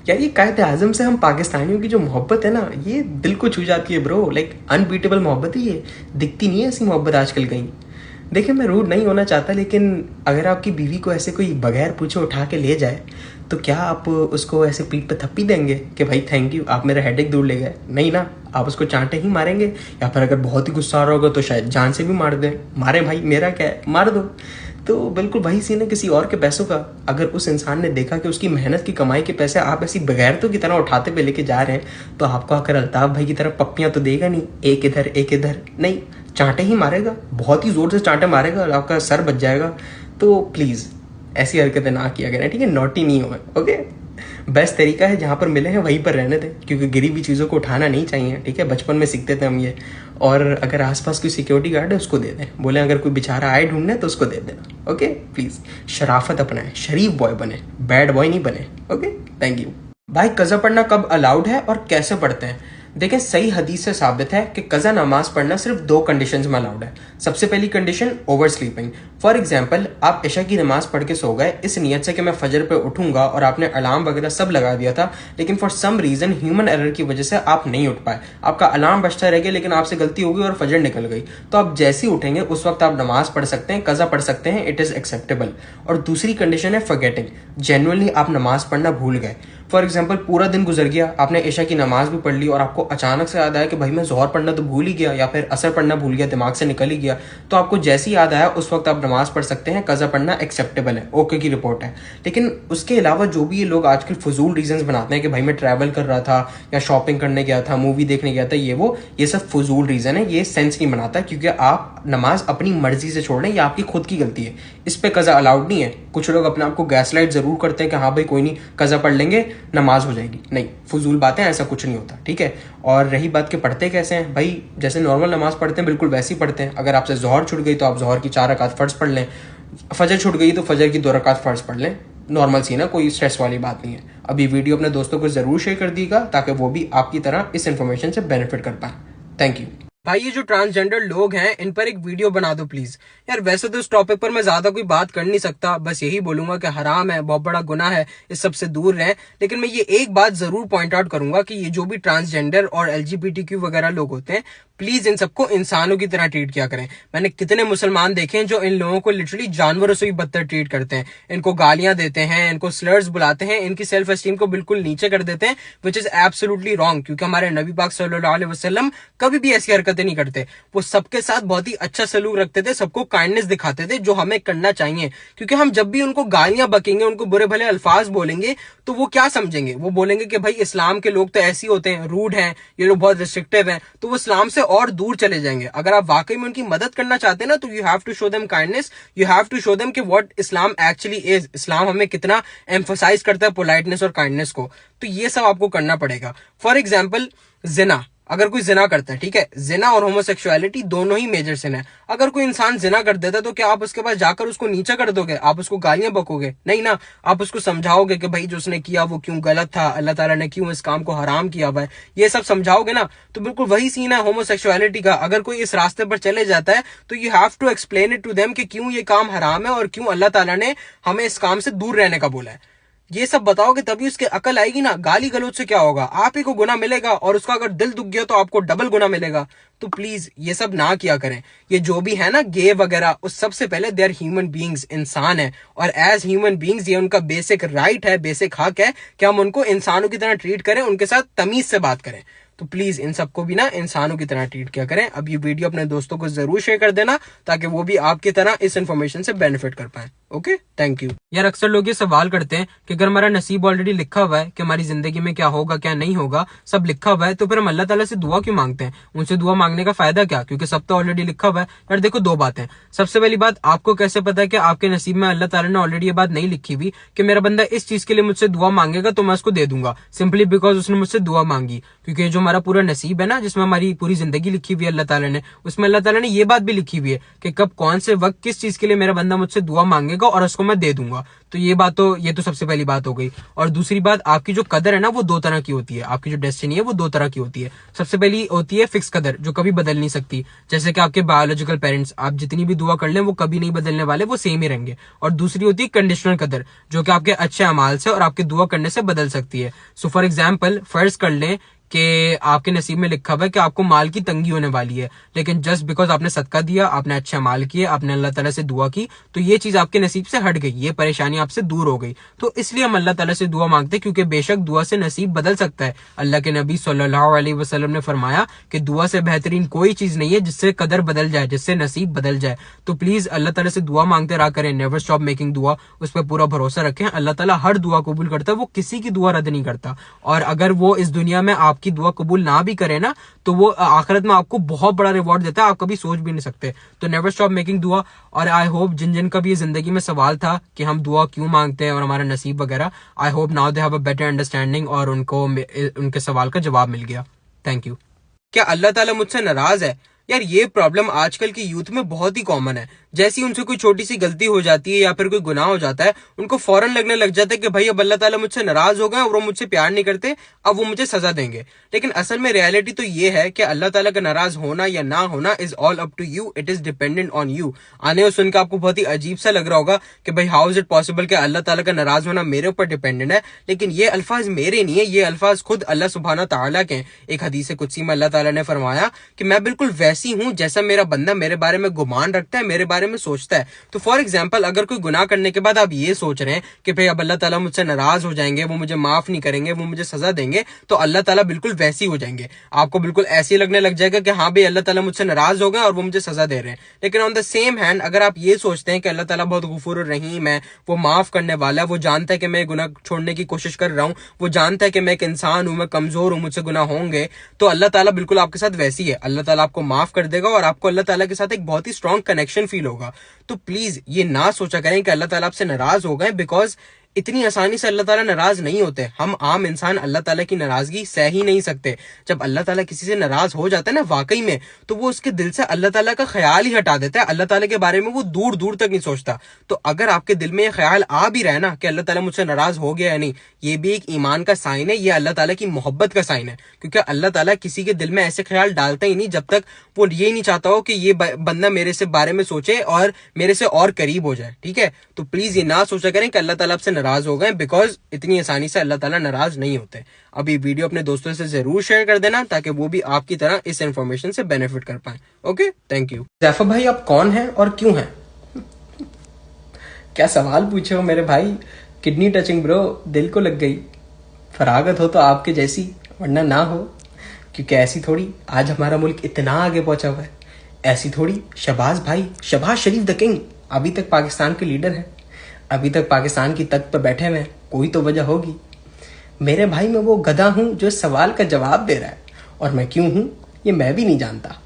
यार ये कायदे आजम से हम पाकिस्तानियों की जो मोहब्बत है ना, ये दिल को छू जाती है ब्रो। लाइक अनबीटेबल मोहब्बत है ये, दिखती नहीं है ऐसी मोहब्बत आजकल कहीं। देखिए मैं रूड नहीं होना चाहता, लेकिन अगर आपकी बीवी को ऐसे कोई बगैर पूछे उठा के ले जाए तो क्या आप उसको ऐसे पीठ पे थप्पी देंगे कि भाई थैंक यू, आप मेरा हेडेक दूर ले गए? नहीं ना, आप उसको चांटे ही मारेंगे, या फिर अगर बहुत ही गुस्सा आ रहा होगा तो शायद जान से भी मार दें। मारे भाई, मेरा क्या है, मार दो। तो बिल्कुल वही सीन है किसी और के पैसों का। अगर उस इंसान ने देखा कि उसकी मेहनत की कमाई के पैसे आप ऐसी बगैरतों की तरह उठाते पे लेके जा रहे हैं, तो आपको आकर अल्ताफ भाई की तरह पप्पियां तो देगा नहीं, एक इधर नहीं, चांटे ही मारेगा, बहुत ही जोर से चांटे मारेगा और आपका सर बच जाएगा। तो प्लीज ऐसी हरकतें ना किया करें, ठीक है? नॉटी नहीं हो, ओके? बेस्ट तरीका है जहां पर मिले हैं वहीं पर रहने दें, क्योंकि गिरी हुई चीज़ों को उठाना नहीं चाहिए, ठीक है? बचपन में सीखते थे हम ये। और अगर आसपास कोई सिक्योरिटी गार्ड है उसको दे दें, बोले अगर कोई बेचारा आए ढूंढने तो उसको दे देना, ओके? प्लीज शराफत अपनाएं, शरीफ बॉय बने, बैड बॉय नहीं बने, ओके? Thank you. भाई कज़ा पढ़ना कब अलाउड है और कैसे पढ़ते हैं? देखें, सही हदीस से साबित है कि कज़ा नमाज पढ़ना सिर्फ 2 कंडीशंस में अलाउड है। सबसे पहली condition, over sleeping. For example, आप इशा की नमाज पढ़ के सो गए इस नियत से कि मैं फजर पे उठूंगा, और आपने अलार्म वगैरह सब लगा दिया था, लेकिन for some reason human error की वजह से आप नहीं उठ पाए, आपका अलार्म बजता रह गया, लेकिन आपसे गलती हो गई और फजर निकल गई, तो आप जैसे ही उठेंगे उस वक्त आप नमाज पढ़ सकते हैं, कज़ा पढ़ सकते हैं, इट इज एक्सेप्टेबल। और दूसरी कंडीशन है फॉरगेटिंग, जेन्युइनली आप नमाज पढ़ना भूल गए। फॉर एग्जाम्पल, पूरा दिन गुजर गया, आपने इशा की नमाज भी पढ़ ली और आपको अचानक से याद आया कि भाई मैं जोहर पढ़ना तो भूल ही गया, या फिर असर पढ़ना भूल गया, दिमाग से निकल ही गया, तो आपको जैसे ही याद आया उस वक्त आप नमाज पढ़ सकते हैं, कज़ा पढ़ना एक्सेप्टेबल है, ओके की रिपोर्ट है। लेकिन उसके अलावा जो भी ये लोग आजकल फजूल रीजंस बनाते हैं कि भाई मैं ट्रैवल कर रहा था, या शॉपिंग करने गया था, मूवी देखने गया था, ये सब फजूल रीजन है, ये सेंस नहीं बनाता, क्योंकि आप नमाज अपनी मर्जी से छोड़ रहे हैं, ये आपकी खुद की गलती है, इस पे कज़ा अलाउड नहीं है। कुछ लोग अपने आप को गैसलाइट जरूर करते हैं कि हाँ भाई कोई नहीं, कज़ा पढ़ लेंगे नमाज हो जाएगी। नहीं, फजूल बातें, ऐसा कुछ नहीं होता, ठीक है? और रही बात के पढ़ते कैसे हैं, भाई जैसे नॉर्मल नमाज पढ़ते हैं बिल्कुल वैसे ही पढ़ते हैं। अगर आपसे जोहर छूट गई तो आप जोहर की 4 रकात फर्ज पढ़ लें, फजर छूट गई तो फजर की 2 रकात फर्ज पढ़ लें, नॉर्मल सी ना, कोई स्ट्रेस वाली बात नहीं है। अभी वीडियो अपने दोस्तों को जरूर शेयर कर दीजिएगा ताकि वो भी आपकी तरह इस इन्फॉर्मेशन से बेनिफिट कर पाए। Thank you. भाई ये जो ट्रांसजेंडर लोग हैं इन पर एक वीडियो बना दो प्लीज यार। वैसे तो इस टॉपिक पर मैं ज्यादा कोई बात कर नहीं सकता, बस यही बोलूंगा कि हराम है, बहुत बड़ा गुनाह है, इस सब से दूर रहें। लेकिन मैं ये एक बात जरूर पॉइंट आउट करूंगा कि ये जो भी ट्रांसजेंडर और LGBTQ वगैरह लोग होते हैं, प्लीज इन सबको इंसानों की तरह ट्रीट किया करें। मैंने कितने मुसलमान देखे हैं जो इन लोगों को लिटरली जानवरों से भी बदतर ट्रीट करते हैं, इनको गालियां देते हैं, इनको स्लर्स बुलाते हैं, इनकी सेल्फ एस्टीम को बिल्कुल नीचे कर देते हैं, विच इज एब्सोल्युटली रॉन्ग। क्योंकि हमारे नबी पाक सल्लल्लाहु अलैहि वसल्लम कभी भी ऐसी हरकतें नहीं करते, वो सबके साथ बहुत ही अच्छा सलूक रखते थे, सबको काइंडनेस दिखाते थे, जो हमें करना चाहिए। क्योंकि हम जब भी उनको गालियां बकेंगे, उनको बुरे भले अल्फाज बोलेंगे, तो वो क्या समझेंगे, वो बोलेंगे कि भाई इस्लाम के लोग तो ऐसे ही होते हैं, रूड हैं, ये लोग बहुत रिस्ट्रिक्टिव हैं, तो वो इस्लाम से और दूर चले जाएंगे। अगर आप वाकई में उनकी मदद करना चाहते हैं ना, तो you have to show them kindness, you have to show them कि व्हाट इस्लाम एक्चुअली इज। इस्लाम हमें कितना एम्फोसाइज करता है पोलाइटनेस और काइंडनेस को, तो ये सब आपको करना पड़ेगा। फॉर एग्जाम्पल, जिना, अगर कोई जिना करता है, ठीक है, जिना और होमोसेक्सुअलिटी दोनों ही मेजर सिन है। अगर कोई इंसान जिना कर देता है तो क्या आप उसके पास जाकर उसको नीचा कर दोगे, आप उसको गालियां बकोगे? नहीं ना, आप उसको समझाओगे कि भाई जो उसने किया वो क्यों गलत था, अल्लाह ताला ने क्यों इस काम को हराम किया हुआ है, ये सब समझाओगे ना। तो बिल्कुल वही सीन है होमोसेक्सुअलिटी का। अगर कोई इस रास्ते पर चले जाता है तो you have to explain it to them कि क्यों ये काम हराम है और क्यों अल्लाह ताला ने हमें इस काम से दूर रहने का बोला है। ये सब बताओगे तभी उसके अकल आएगी ना। गाली गलौज से क्या होगा, आप ही को गुना मिलेगा और उसका अगर दिल दुख गया तो आपको डबल गुना मिलेगा। तो प्लीज ये सब ना किया करें। ये जो भी है ना गे वगैरह, उस सबसे पहले दे आर ह्यूमन बींग्स, इंसान है, और एज ह्यूमन बींग्स ये उनका बेसिक राइट है, बेसिक हक है कि हम उनको इंसानों की तरह ट्रीट करें, उनके साथ तमीज से बात करें। तो प्लीज इन सबको भी ना इंसानों की तरह ट्रीट किया करें। अब ये वीडियो अपने दोस्तों को जरूर शेयर कर देना ताकि वो भी आपकी तरह इस इन्फॉर्मेशन से बेनिफिट कर पाए। Okay, thank you. यार अक्सर लोग ये सवाल करते हैं कि अगर हमारा नसीब ऑलरेडी लिखा हुआ है कि हमारी जिंदगी में क्या होगा क्या नहीं होगा, सब लिखा हुआ है, तो फिर हम अल्लाह ताला से दुआ क्यों मांगते हैं? उनसे दुआ मांगने का फायदा क्या? क्योंकि सब तो ऑलरेडी लिखा हुआ है। यार देखो, दो बातें। सबसे पहली बात, आपको कैसे पता है कि आपके नसीब में अल्लाह ताला ने ऑलरेडी ये बात नहीं लिखी हुई कि मेरा बंदा इस चीज के लिए मुझसे दुआ मांगेगा तो मैं उसको दे दूंगा, सिंपली बिकॉज उसने मुझसे दुआ मांगी। क्योंकि जो हमारा पूरा नसीब है ना, जिसमें हमारी पूरी जिंदगी लिखी हुई है अल्लाह ताला ने, उसमें अल्लाह ताला ने ये बात भी लिखी हुई है कि कब कौन से वक्त किस चीज के लिए मेरा बंदा मुझसे दुआ मांगेगा और उसको मैं दे दूंगा। तो ये तो सबसे पहली बात हो गई। और दूसरी बात, आपकी जो कदर है ना वो दो तरह की होती है। आपकी जो डेस्टिनी है वो दो तरह की होती है। सबसे पहली होती है फिक्स कदर, जो कभी बदल नहीं सकती, जैसे कि आपके बायोलॉजिकल पेरेंट्स, आप जितनी भी दुआ कर लें वो कभी नहीं बदलने वाले, वो सेम ही रहेंगे। और दूसरी होती है कंडीशनल कदर, जो कि आपके अच्छे अमाल से और आपके दुआ करने से बदल सकती है। सो फॉर एग्जाम्पल, फर्ज कर लें कि आपके नसीब में लिखा हुआ है कि आपको माल की तंगी होने वाली है, लेकिन जस्ट बिकॉज आपने सदका दिया, आपने अच्छे माल किए, आपने अल्लाह ताला से दुआ की, तो ये चीज आपके नसीब से हट गई, ये परेशानी आपसे दूर हो गई। तो इसलिए हम अल्लाह ताला से दुआ मांगते हैं, क्योंकि बेशक दुआ से नसीब बदल सकता है। अल्लाह के नबी सल्लल्लाहु अलैहि वसल्लम ने फरमाया कि दुआ से बेहतरीन कोई चीज नहीं है जिससे कदर बदल जाए, जिससे नसीब बदल जाए। तो प्लीज अल्लाह ताला से दुआ मांगते रहा करें, नेवर स्टॉप मेकिंग दुआ, उस पर पूरा भरोसा रखें। अल्लाह ताला हर दुआ कबूल करता है, वो किसी की दुआ रद्द नहीं करता। और अगर वो इस दुनिया में आपकी दुआ कबूल ना भी करे ना, तो वो आखिरत में आपको बहुत बड़ा रिवॉर्ड देता है, आप कभी सोच भी नहीं सकते। तो नेवर स्टॉप मेकिंग दुआ। और आई होप जिन जिन का भी जिंदगी में सवाल था कि हम दुआ क्यों मांगते हैं और हमारा नसीब वगैरह, I hope now they have a better understanding और उनको उनके सवाल का जवाब मिल गया। Thank you. क्या अल्लाह ताला मुझसे नाराज है? यार ये प्रॉब्लम आजकल की यूथ में बहुत ही कॉमन है। जैसी उनसे कोई छोटी सी गलती हो जाती है या फिर कोई गुनाह हो जाता है, उनको फौरन लगने लग जाता है कि भाई अब अल्लाह ताला मुझसे नाराज हो गए और वो मुझसे प्यार नहीं करते, अब वो मुझे सजा देंगे। लेकिन असल में रियलिटी तो ये है कि अल्लाह ताला का नाराज होना या ना होना is all up to you, it is dependent on you. आने और सुनकर आपको बहुत ही अजीब सा लग रहा होगा कि भाई हाउ इज इट पॉसिबल कि अल्लाह ताला का नाराज होना मेरे ऊपर डिपेंडेंट है। लेकिन ये अल्फाज मेरे नहीं है, ये अल्फाज खुद अल्लाह सुब्हाना तआला के हैं। एक हदीस कुदसी में अल्लाह ताला ने फरमाया कि मैं बिल्कुल वैसी हूं जैसा मेरा बंदा मेरे बारे में गुमान रखता है, मेरे बारे में सोचता है। तो फॉर एग्जाम्पल, अगर कोई गुनाह करने के बाद आप ये सोच रहे हैं कि भाई अब अल्लाह ताला मुझसे नाराज हो जाएंगे, वो मुझे माफ नहीं करेंगे, वो मुझे सजा देंगे, तो अल्लाह ताला बिल्कुल वैसी हो जाएंगे। आपको बिल्कुल ऐसे ही लगने लग जाएगा कि हाँ भाई अल्लाह ताला मुझसे नाराज हो गए और वो मुझे सजा दे रहे हैं। लेकिन ऑन द सेम हैंड, अगर आप ये सोचते हैं कि अल्लाह ताला बहुत गफूर रहीम है, वो माफ करने वाला है, वो जानता है कि मैं गुनाह छोड़ने की कोशिश कर रहा हूँ, वो जानता है कि मैं एक इंसान हूं, मैं कमजोर हूं, मुझसे गुनाह होंगे, तो अल्लाह ताला बिल्कुल आपके साथ वैसी है। अल्लाह ताला आपको माफ कर देगा और आपको अल्लाह ताला के साथ एक बहुत ही स्ट्रॉन्ग कनेक्शन फील होगा। तो प्लीज ये ना सोचा करें कि अल्लाह ताला आपसे नाराज हो गए, बिकॉज इतनी आसानी से अल्लाह ताला नाराज नहीं होते। हम आम इंसान अल्लाह ताला की नाराजगी सह ही नहीं सकते। जब अल्लाह ताला किसी से नाराज हो जाता है ना वाकई में, तो वो उसके दिल से अल्लाह ताला का ख्याल ही हटा देता है, अल्लाह ताला के बारे में वो दूर दूर तक नहीं सोचता। तो अगर आपके दिल में ये ख्याल आ भी रहा है ना कि अल्लाह ताला मुझसे नाराज हो गया है नहीं, ये भी एक ईमान का साइन है, ये अल्लाह ताला की मोहब्बत का साइन है। क्योंकि अल्लाह ताला किसी के दिल में ऐसे ख्याल डालता ही नहीं जब तक वो ये नहीं चाहता हो कि ये बंदा मेरे से बारे में सोचे और मेरे से और करीब हो जाए। ठीक है, तो प्लीज ये ना सोचा करें कि अल्लाह ताला आपसे नाराज हो गए, बिकॉज इतनी आसानी से अल्लाह ताला नाराज नहीं होते। अब ये वीडियो अपने दोस्तों से जरूर शेयर कर देना ताकि वो भी आपकी तरह इस इंफॉर्मेशन से बेनिफिट कर पाए। Okay, thank you. जैफर भाई, आप कौन हैं और क्यों हैं? क्या सवाल पूछे हो मेरे भाई, किडनी टचिंग ब्रो, दिल को लग गई। फरागत हो तो आपके जैसी, वरना ना हो। क्योंकि ऐसी थोड़ी आज हमारा मुल्क इतना आगे पहुंचा हुआ है, ऐसी थोड़ी शहबाज भाई, शहबाज शरीफ द किंग अभी तक पाकिस्तान के लीडर हैं, अभी तक पाकिस्तान की तख्त पर बैठे हुए हैं। कोई तो वजह होगी। मेरे भाई, मैं वो गधा हूं जो इस सवाल का जवाब दे रहा है, और मैं क्यों हूं ये मैं भी नहीं जानता।